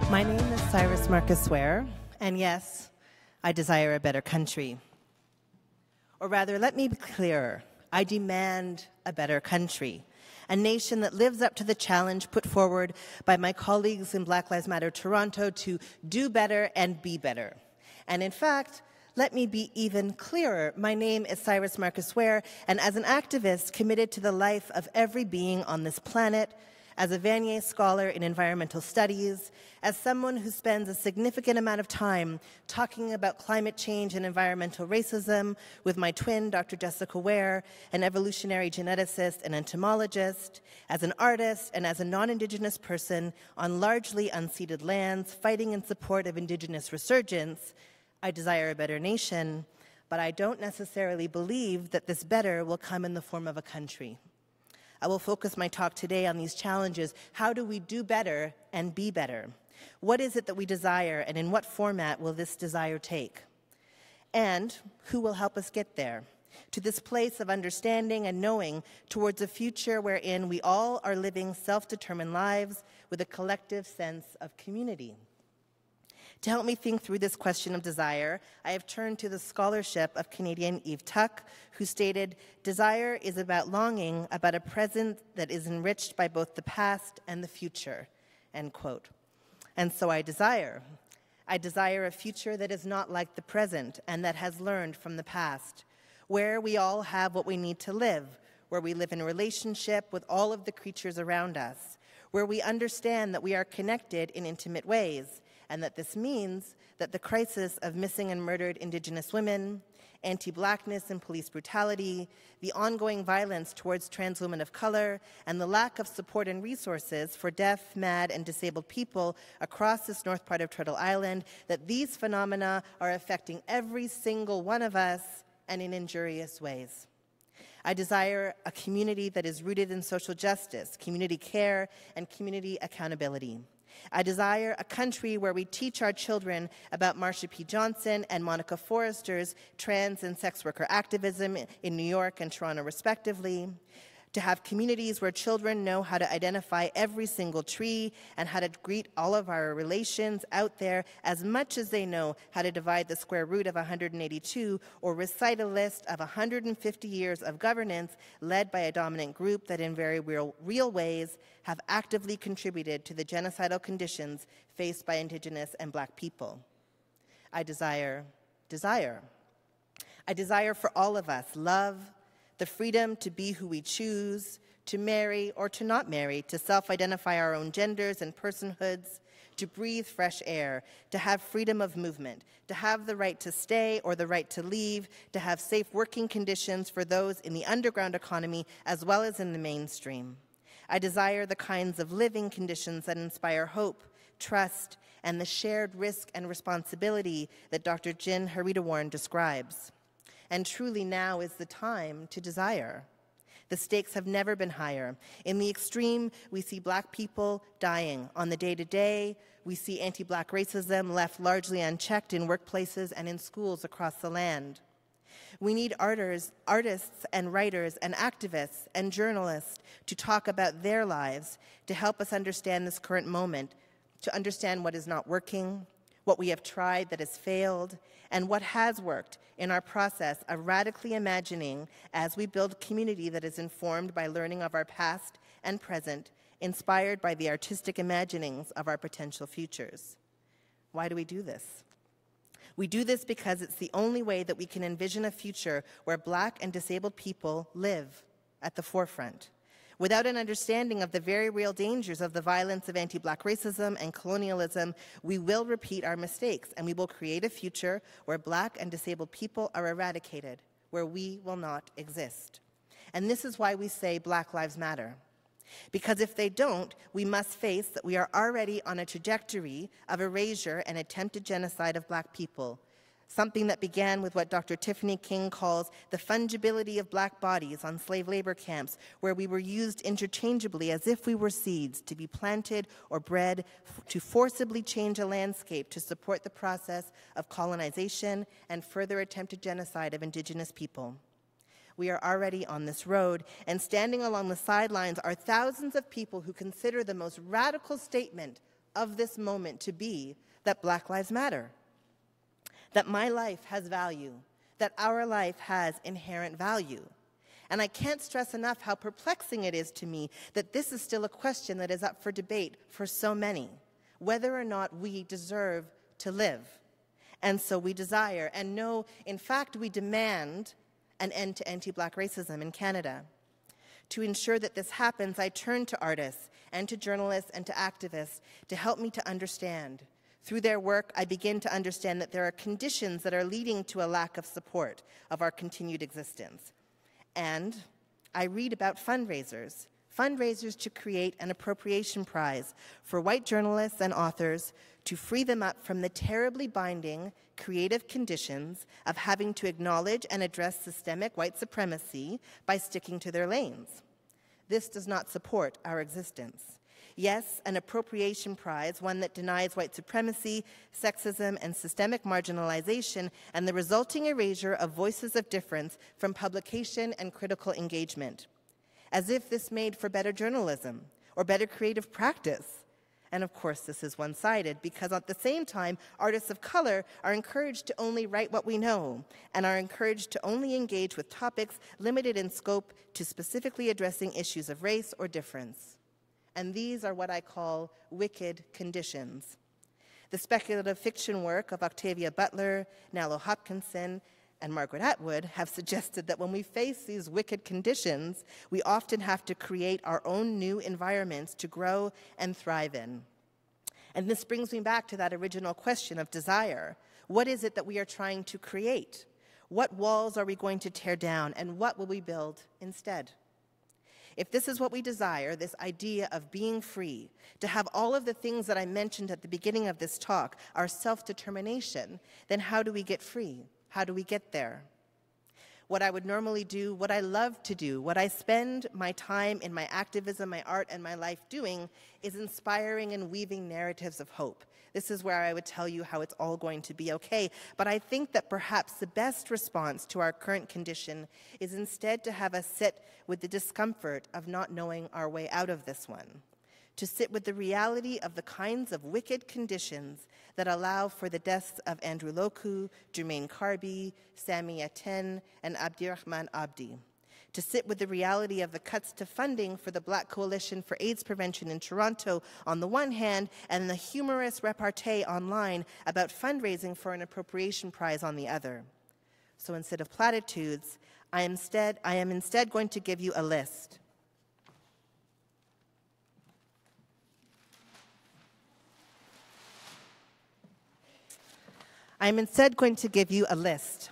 My name is Cyrus Marcus Ware, and yes, I desire a better country. Or rather, let me be clearer. I demand a better country, a nation that lives up to the challenge put forward by my colleagues in Black Lives Matter Toronto to do better and be better. And in fact, let me be even clearer. My name is Cyrus Marcus Ware, and as an activist committed to the life of every being on this planet, as a Vanier Scholar in environmental studies, as someone who spends a significant amount of time talking about climate change and environmental racism with my twin, Dr. Jessica Ware, an evolutionary geneticist and entomologist, as an artist and as a non-Indigenous person on largely unceded lands fighting in support of Indigenous resurgence, I desire a better nation, but I don't necessarily believe that this better will come in the form of a country. I will focus my talk today on these challenges. How do we do better and be better? What is it that we desire, and in what format will this desire take? And who will help us get there? To this place of understanding and knowing towards a future wherein we all are living self-determined lives with a collective sense of community. To help me think through this question of desire, I have turned to the scholarship of Canadian Eve Tuck, who stated, "Desire is about longing, about a present that is enriched by both the past and the future," end quote. And so I desire. I desire a future that is not like the present and that has learned from the past, where we all have what we need to live, where we live in relationship with all of the creatures around us, where we understand that we are connected in intimate ways, and that this means that the crisis of missing and murdered Indigenous women, anti-Blackness and police brutality, the ongoing violence towards trans women of color, and the lack of support and resources for deaf, mad, and disabled people across this north part of Turtle Island, that these phenomena are affecting every single one of us and in injurious ways. I desire a community that is rooted in social justice, community care, and community accountability. I desire a country where we teach our children about Marsha P. Johnson and Monica Forrester's trans and sex worker activism in New York and Toronto, respectively. To have communities where children know how to identify every single tree and how to greet all of our relations out there as much as they know how to divide the square root of 182 or recite a list of 150 years of governance led by a dominant group that in very real ways have actively contributed to the genocidal conditions faced by Indigenous and Black people. I desire. I desire for all of us love, the freedom to be who we choose, to marry or to not marry, to self-identify our own genders and personhoods, to breathe fresh air, to have freedom of movement, to have the right to stay or the right to leave, to have safe working conditions for those in the underground economy as well as in the mainstream. I desire the kinds of living conditions that inspire hope, trust, and the shared risk and responsibility that Dr. Jin Haridawarn describes. And truly now is the time to desire. The stakes have never been higher. In the extreme, we see Black people dying. On the day-to-day, we see anti-Black racism left largely unchecked in workplaces and in schools across the land. We need artists and writers and activists and journalists to talk about their lives, to help us understand this current moment, to understand what is not working, what we have tried that has failed, and what has worked in our process of radically imagining as we build community that is informed by learning of our past and present, inspired by the artistic imaginings of our potential futures. Why do we do this? We do this because it's the only way that we can envision a future where Black and disabled people live at the forefront. Without an understanding of the very real dangers of the violence of anti-Black racism and colonialism, we will repeat our mistakes, and we will create a future where Black and disabled people are eradicated, where we will not exist. And this is why we say Black Lives Matter. Because if they don't, we must face that we are already on a trajectory of erasure and attempted genocide of Black people, something that began with what Dr. Tiffany King calls the fungibility of Black bodies on slave labor camps, where we were used interchangeably as if we were seeds to be planted or bred to forcibly change a landscape to support the process of colonization and further attempted genocide of Indigenous people. We are already on this road, and standing along the sidelines are thousands of people who consider the most radical statement of this moment to be that Black Lives Matter, that my life has value, that our life has inherent value. And I can't stress enough how perplexing it is to me that this is still a question that is up for debate for so many, whether or not we deserve to live. And so we desire, and no, in fact, we demand an end to anti-Black racism in Canada. To ensure that this happens, I turn to artists and to journalists and to activists to help me to understand. Through their work, I begin to understand that there are conditions that are leading to a lack of support of our continued existence. And I read about fundraisers to create an appropriation prize for white journalists and authors to free them up from the terribly binding creative conditions of having to acknowledge and address systemic white supremacy by sticking to their lanes. This does not support our existence. Yes, an appropriation prize, one that denies white supremacy, sexism, and systemic marginalization, and the resulting erasure of voices of difference from publication and critical engagement. As if this made for better journalism or better creative practice. And of course, this is one-sided because at the same time, artists of color are encouraged to only write what we know and are encouraged to only engage with topics limited in scope to specifically addressing issues of race or difference. And these are what I call wicked conditions. The speculative fiction work of Octavia Butler, Nalo Hopkinson, and Margaret Atwood have suggested that when we face these wicked conditions, we often have to create our own new environments to grow and thrive in. And this brings me back to that original question of desire. What is it that we are trying to create? What walls are we going to tear down, and what will we build instead? If this is what we desire, this idea of being free, to have all of the things that I mentioned at the beginning of this talk, our self-determination, then how do we get free? How do we get there? What I would normally do, what I love to do, what I spend my time in my activism, my art, and my life doing is inspiring and weaving narratives of hope. This is where I would tell you how it's all going to be okay. But I think that perhaps the best response to our current condition is instead to have us sit with the discomfort of not knowing our way out of this one, to sit with the reality of the kinds of wicked conditions that allow for the deaths of Andrew Loku, Jermaine Carby, Sami Yaten, and Abdirahman Abdi, to sit with the reality of the cuts to funding for the Black Coalition for AIDS Prevention in Toronto on the one hand, and the humorous repartee online about fundraising for an appropriation prize on the other. So instead of platitudes, I am instead going to give you a list. I'm instead going to give you a list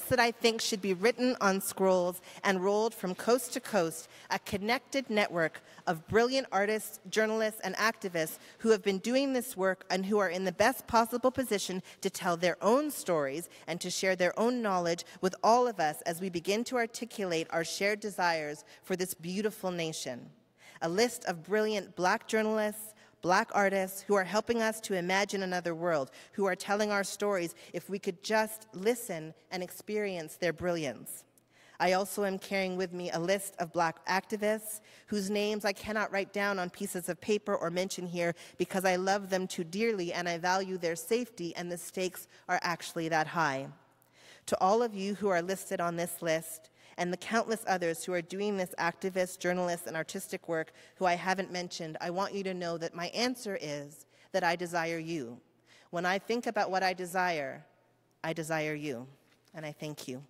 that I think should be written on scrolls and rolled from coast to coast, a connected network of brilliant artists, journalists, and activists who have been doing this work and who are in the best possible position to tell their own stories and to share their own knowledge with all of us as we begin to articulate our shared desires for this beautiful nation. A list of brilliant Black journalists, Black artists who are helping us to imagine another world, who are telling our stories if we could just listen and experience their brilliance. I also am carrying with me a list of Black activists whose names I cannot write down on pieces of paper or mention here because I love them too dearly and I value their safety, and the stakes are actually that high. To all of you who are listed on this list, and the countless others who are doing this activist, journalist, and artistic work who I haven't mentioned, I want you to know that my answer is that I desire you. When I think about what I desire you, and I thank you.